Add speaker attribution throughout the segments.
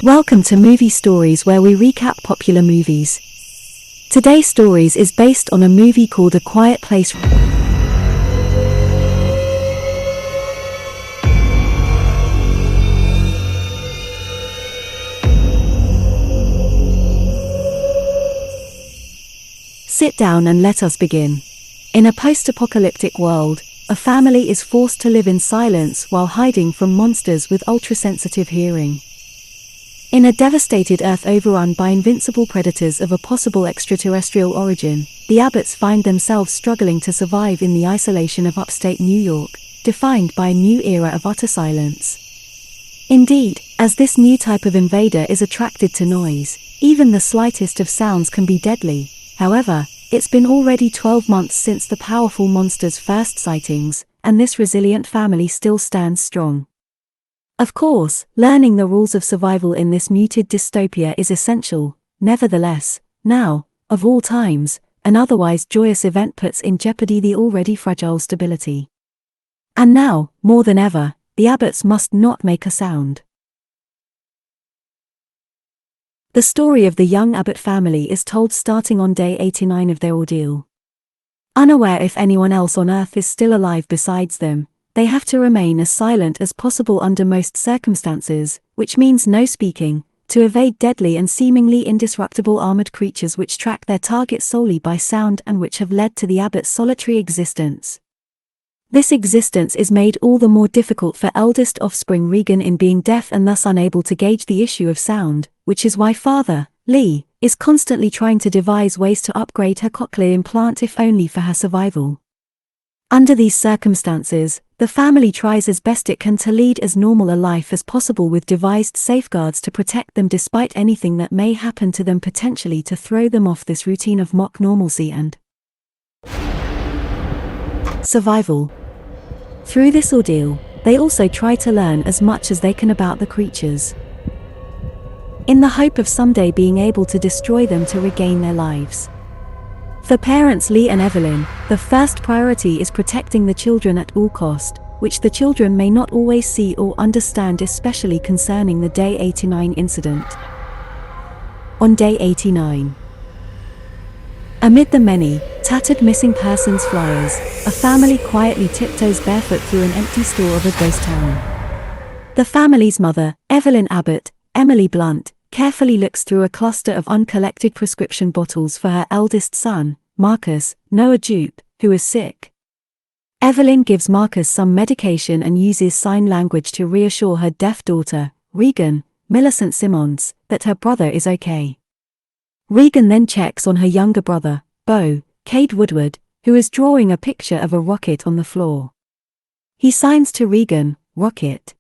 Speaker 1: Welcome to Movie Stories, where we recap popular movies. Today's stories is based on a movie called A Quiet Place. Sit down and let us begin. In a post-apocalyptic world, a family is forced to live in silence while hiding from monsters with ultra-sensitive hearing. In a devastated Earth overrun by invincible predators of a possible extraterrestrial origin, the Abbotts find themselves struggling to survive in the isolation of upstate New York, defined by a new era of utter silence. Indeed, as this new type of invader is attracted to noise, even the slightest of sounds can be deadly. However, it's been already 12 months since the powerful monster's first sightings, and this resilient family still stands strong. Of course, learning the rules of survival in this muted dystopia is essential. Nevertheless, now, of all times, an otherwise joyous event puts in jeopardy the already fragile stability. And now, more than ever, the Abbotts must not make a sound. The story of the young Abbott family is told starting on day 89 of their ordeal. Unaware if anyone else on Earth is still alive besides them, they have to remain as silent as possible under most circumstances, which means no speaking, to evade deadly and seemingly indestructible armored creatures which track their target solely by sound and which have led to the Abbotts' solitary existence. This existence is made all the more difficult for eldest offspring Regan in being deaf and thus unable to gauge the issue of sound, which is why father, Lee, is constantly trying to devise ways to upgrade her cochlear implant if only for her survival. Under these circumstances, the family tries as best it can to lead as normal a life as possible with devised safeguards to protect them despite anything that may happen to them, potentially to throw them off this routine of mock normalcy and survival. Through this ordeal, they also try to learn as much as they can about the creatures, in the hope of someday being able to destroy them to regain their lives. For parents Lee and Evelyn, the first priority is protecting the children at all cost, which the children may not always see or understand, especially concerning the Day 89 incident. On Day 89, amid the many, tattered missing persons flyers, a family quietly tiptoes barefoot through an empty store of a ghost town. The family's mother, Evelyn Abbott, Emily Blunt, carefully looks through a cluster of uncollected prescription bottles for her eldest son, Marcus, Noah Jupe, who is sick. Evelyn gives Marcus some medication and uses sign language to reassure her deaf daughter, Regan, Millicent Simmons, that her brother is okay. Regan then checks on her younger brother, Beau, Cade Woodward, who is drawing a picture of a rocket on the floor. He signs to Regan, "Rocket.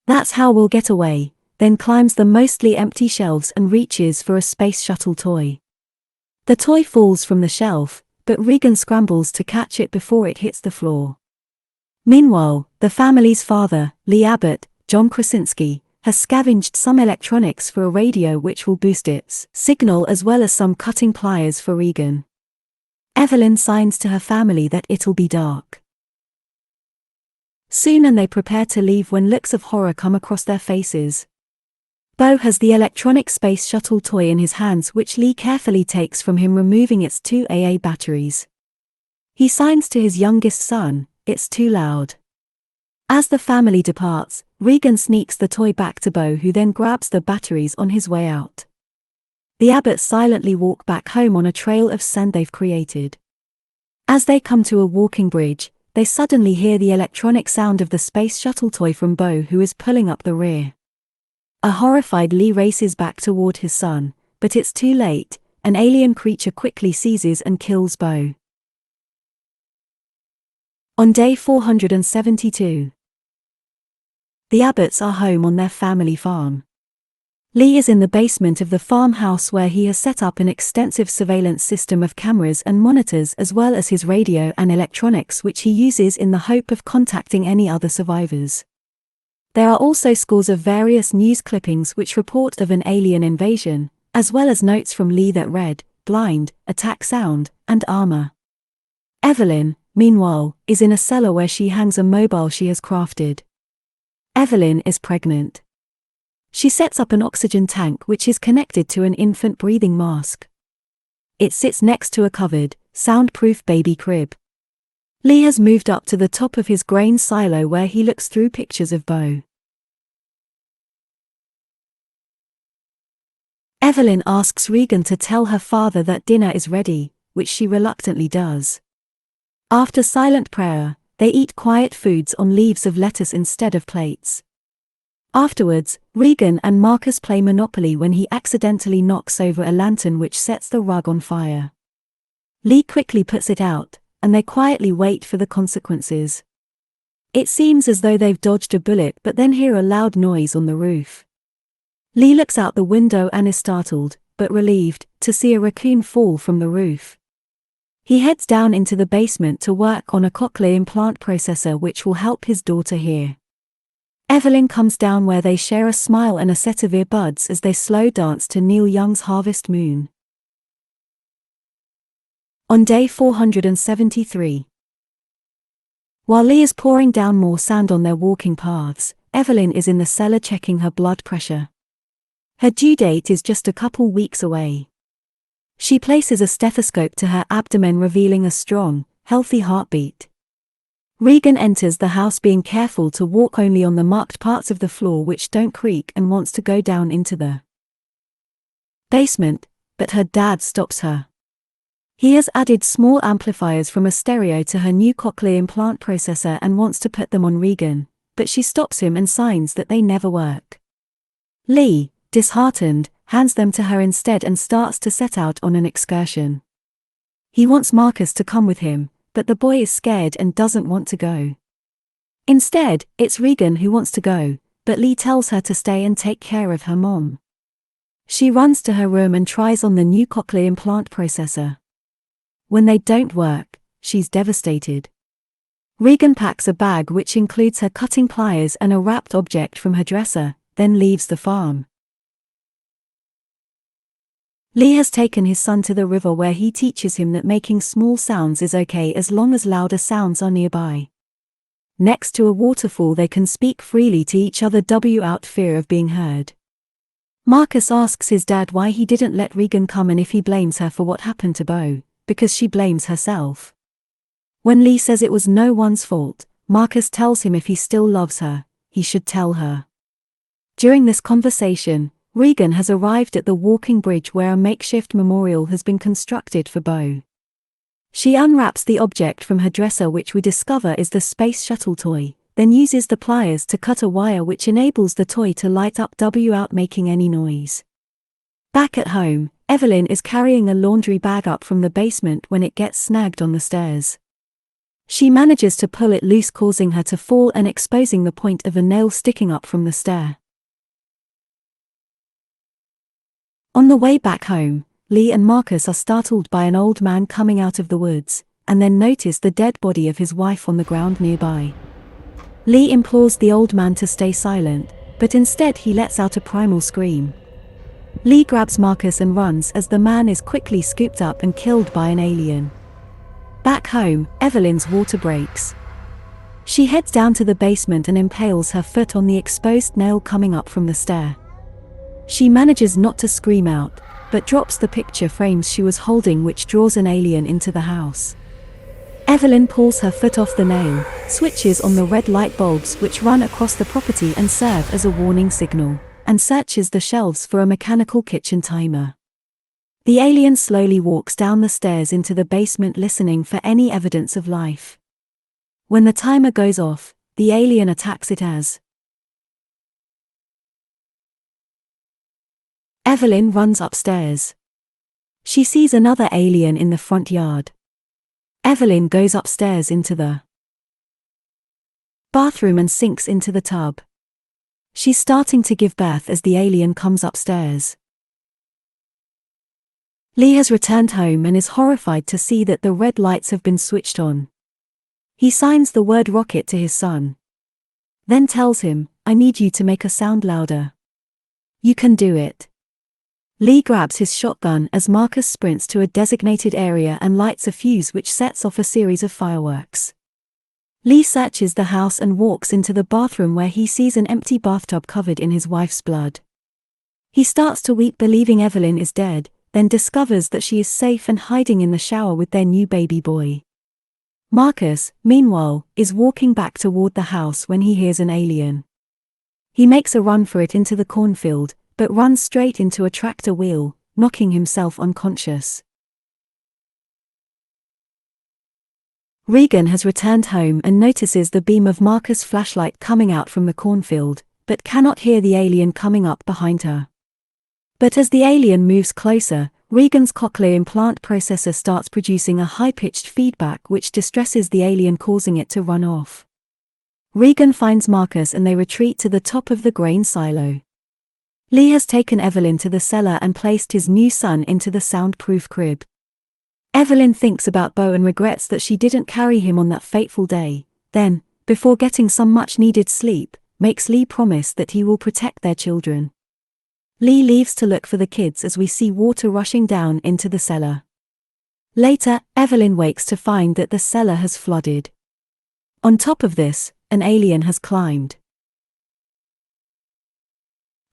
Speaker 1: That's how we'll get away," then climbs the mostly empty shelves and reaches for a space shuttle toy. The toy falls from the shelf, but Regan scrambles to catch it before it hits the floor. Meanwhile, the family's father, Lee Abbott, John Krasinski, has scavenged some electronics for a radio which will boost its signal, as well as some cutting pliers for Regan. Evelyn signs to her family that it'll be dark soon, and they prepare to leave when looks of horror come across their faces. Beau has the electronic space shuttle toy in his hands, which Lee carefully takes from him, removing its 2 AA batteries. He signs to his youngest son, "It's too loud." As the family departs, Regan sneaks the toy back to Beau, who then grabs the batteries on his way out. The Abbotts silently walk back home on a trail of sand they've created. As they come to a walking bridge, they suddenly hear the electronic sound of the space shuttle toy from Beau, who is pulling up the rear. A horrified Lee races back toward his son, but it's too late. An alien creature quickly seizes and kills Beau. On day 472, the Abbotts are home on their family farm. Lee is in the basement of the farmhouse, where he has set up an extensive surveillance system of cameras and monitors, as well as his radio and electronics, which he uses in the hope of contacting any other survivors. There are also scores of various news clippings which report of an alien invasion, as well as notes from Lee that read, "Blind, attack sound, and armor." Evelyn, meanwhile, is in a cellar where she hangs a mobile she has crafted. Evelyn is pregnant. She sets up an oxygen tank which is connected to an infant breathing mask. It sits next to a covered, soundproof baby crib. Lee has moved up to the top of his grain silo where he looks through pictures of Bo. Evelyn asks Regan to tell her father that dinner is ready, which she reluctantly does. After silent prayer, they eat quiet foods on leaves of lettuce instead of plates. Afterwards, Regan and Marcus play Monopoly when he accidentally knocks over a lantern which sets the rug on fire. Lee quickly puts it out, and they quietly wait for the consequences. It seems as though they've dodged a bullet but then hear a loud noise on the roof. Lee looks out the window and is startled, but relieved, to see a raccoon fall from the roof. He heads down into the basement to work on a cochlear implant processor which will help his daughter hear. Evelyn comes down where they share a smile and a set of earbuds as they slow dance to Neil Young's Harvest Moon. On day 473. While Lee is pouring down more sand on their walking paths, Evelyn is in the cellar checking her blood pressure. Her due date is just a couple weeks away. She places a stethoscope to her abdomen revealing a strong, healthy heartbeat. Regan enters the house being careful to walk only on the marked parts of the floor which don't creak and wants to go down into the basement, but her dad stops her. He has added small amplifiers from a stereo to her new cochlear implant processor and wants to put them on Regan, but she stops him and signs that they never work. Lee, disheartened, hands them to her instead and starts to set out on an excursion. He wants Marcus to come with him, but the boy is scared and doesn't want to go. Instead, it's Regan who wants to go, but Lee tells her to stay and take care of her mom. She runs to her room and tries on the new cochlear implant processor. When they don't work, she's devastated. Regan packs a bag which includes her cutting pliers and a wrapped object from her dresser, then leaves the farm. Lee has taken his son to the river where he teaches him that making small sounds is okay as long as louder sounds are nearby. Next to a waterfall they can speak freely to each other without fear of being heard. Marcus asks his dad why he didn't let Regan come and if he blames her for what happened to Bo, because she blames herself. When Lee says it was no one's fault, Marcus tells him if he still loves her, he should tell her. During this conversation, Regan has arrived at the walking bridge where a makeshift memorial has been constructed for Bo. She unwraps the object from her dresser which we discover is the space shuttle toy, then uses the pliers to cut a wire which enables the toy to light up without making any noise. Back at home, Evelyn is carrying a laundry bag up from the basement when it gets snagged on the stairs. She manages to pull it loose causing her to fall and exposing the point of a nail sticking up from the stair. On the way back home, Lee and Marcus are startled by an old man coming out of the woods, and then notice the dead body of his wife on the ground nearby. Lee implores the old man to stay silent, but instead he lets out a primal scream. Lee grabs Marcus and runs as the man is quickly scooped up and killed by an alien. Back home, Evelyn's water breaks. She heads down to the basement and impales her foot on the exposed nail coming up from the stair. She manages not to scream out, but drops the picture frames she was holding which draws an alien into the house. Evelyn pulls her foot off the nail, switches on the red light bulbs which run across the property and serve as a warning signal, and searches the shelves for a mechanical kitchen timer. The alien slowly walks down the stairs into the basement listening for any evidence of life. When the timer goes off, the alien attacks it as Evelyn runs upstairs. She sees another alien in the front yard. Evelyn goes upstairs into the bathroom and sinks into the tub. She's starting to give birth as the alien comes upstairs. Lee has returned home and is horrified to see that the red lights have been switched on. He signs the word rocket to his son. Then tells him, "I need you to make a sound louder. You can do it." Lee grabs his shotgun as Marcus sprints to a designated area and lights a fuse which sets off a series of fireworks. Lee searches the house and walks into the bathroom where he sees an empty bathtub covered in his wife's blood. He starts to weep, believing Evelyn is dead, then discovers that she is safe and hiding in the shower with their new baby boy. Marcus, meanwhile, is walking back toward the house when he hears an alien. He makes a run for it into the cornfield, but runs straight into a tractor wheel, knocking himself unconscious. Regan has returned home and notices the beam of Marcus' flashlight coming out from the cornfield, but cannot hear the alien coming up behind her. But as the alien moves closer, Regan's cochlear implant processor starts producing a high-pitched feedback which distresses the alien, causing it to run off. Regan finds Marcus and they retreat to the top of the grain silo. Lee has taken Evelyn to the cellar and placed his new son into the soundproof crib. Evelyn thinks about Bo and regrets that she didn't carry him on that fateful day, then, before getting some much-needed sleep, makes Lee promise that he will protect their children. Lee leaves to look for the kids as we see water rushing down into the cellar. Later, Evelyn wakes to find that the cellar has flooded. On top of this, an alien has climbed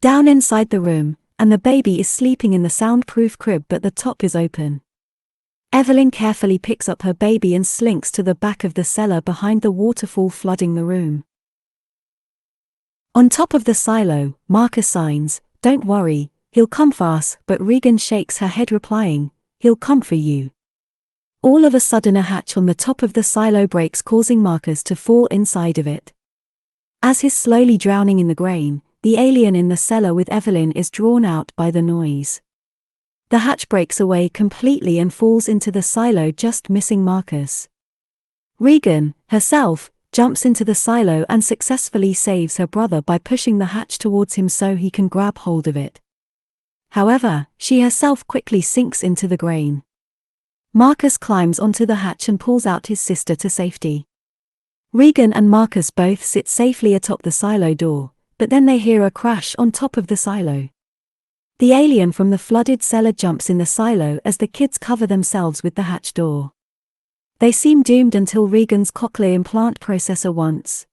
Speaker 1: down inside the room, and the baby is sleeping in the soundproof crib, but the top is open. Evelyn carefully picks up her baby and slinks to the back of the cellar behind the waterfall flooding the room. On top of the silo, Marcus signs, "Don't worry, he'll come for us," but Regan shakes her head replying, "He'll come for you." All of a sudden a hatch on the top of the silo breaks, causing Marcus to fall inside of it. As he's slowly drowning in the grain, the alien in the cellar with Evelyn is drawn out by the noise. The hatch breaks away completely and falls into the silo, just missing Marcus. Regan, herself, jumps into the silo and successfully saves her brother by pushing the hatch towards him so he can grab hold of it. However, she herself quickly sinks into the grain. Marcus climbs onto the hatch and pulls out his sister to safety. Regan and Marcus both sit safely atop the silo door, but then they hear a crash on top of the silo. The alien from the flooded cellar jumps in the silo as the kids cover themselves with the hatch door. They seem doomed until Regan's cochlear implant processor once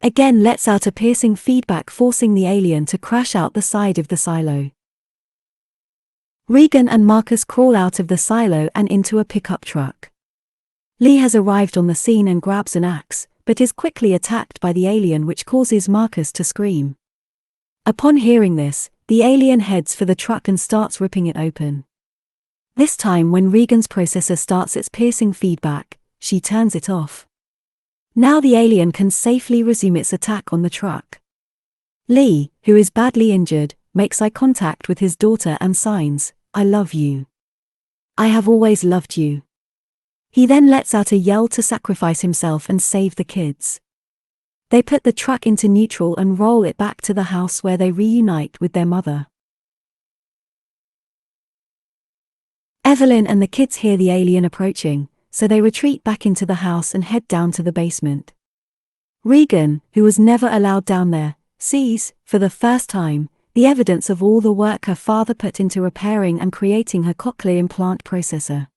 Speaker 1: again lets out a piercing feedback, forcing the alien to crash out the side of the silo. Regan and Marcus crawl out of the silo and into a pickup truck. Lee has arrived on the scene and grabs an axe, but is quickly attacked by the alien, which causes Marcus to scream. Upon hearing this, the alien heads for the truck and starts ripping it open. This time when Regan's processor starts its piercing feedback, she turns it off. Now the alien can safely resume its attack on the truck. Lee, who is badly injured, makes eye contact with his daughter and signs, "I love you. I have always loved you." He then lets out a yell to sacrifice himself and save the kids. They put the truck into neutral and roll it back to the house where they reunite with their mother. Evelyn and the kids hear the alien approaching, so they retreat back into the house and head down to the basement. Regan, who was never allowed down there, sees, for the first time, the evidence of all the work her father put into repairing and creating her cochlear implant processor.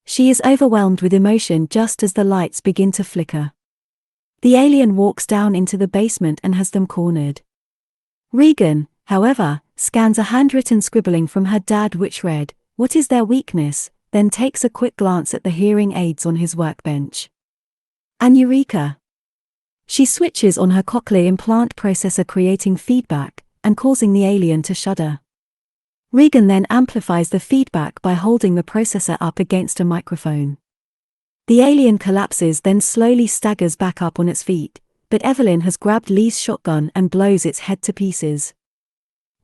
Speaker 1: She is overwhelmed with emotion just as the lights begin to flicker. The alien walks down into the basement and has them cornered. Regan, however, scans a handwritten scribbling from her dad which read, "What is their weakness?" then takes a quick glance at the hearing aids on his workbench. And eureka! She switches on her cochlear implant processor, creating feedback and causing the alien to shudder. Regan then amplifies the feedback by holding the processor up against a microphone. The alien collapses, then slowly staggers back up on its feet, but Evelyn has grabbed Lee's shotgun and blows its head to pieces.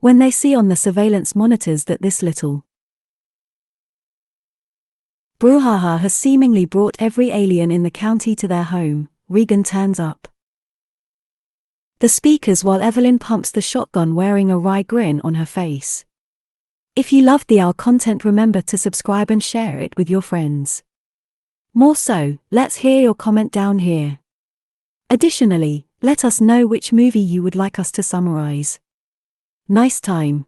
Speaker 1: When they see on the surveillance monitors that this little brouhaha has seemingly brought every alien in the county to their home, Regan turns up the speakers while Evelyn pumps the shotgun, wearing a wry grin on her face. If you loved our content, remember to subscribe and share it with your friends. More so, let's hear your comment down here. Additionally, let us know which movie you would like us to summarize. Nice time.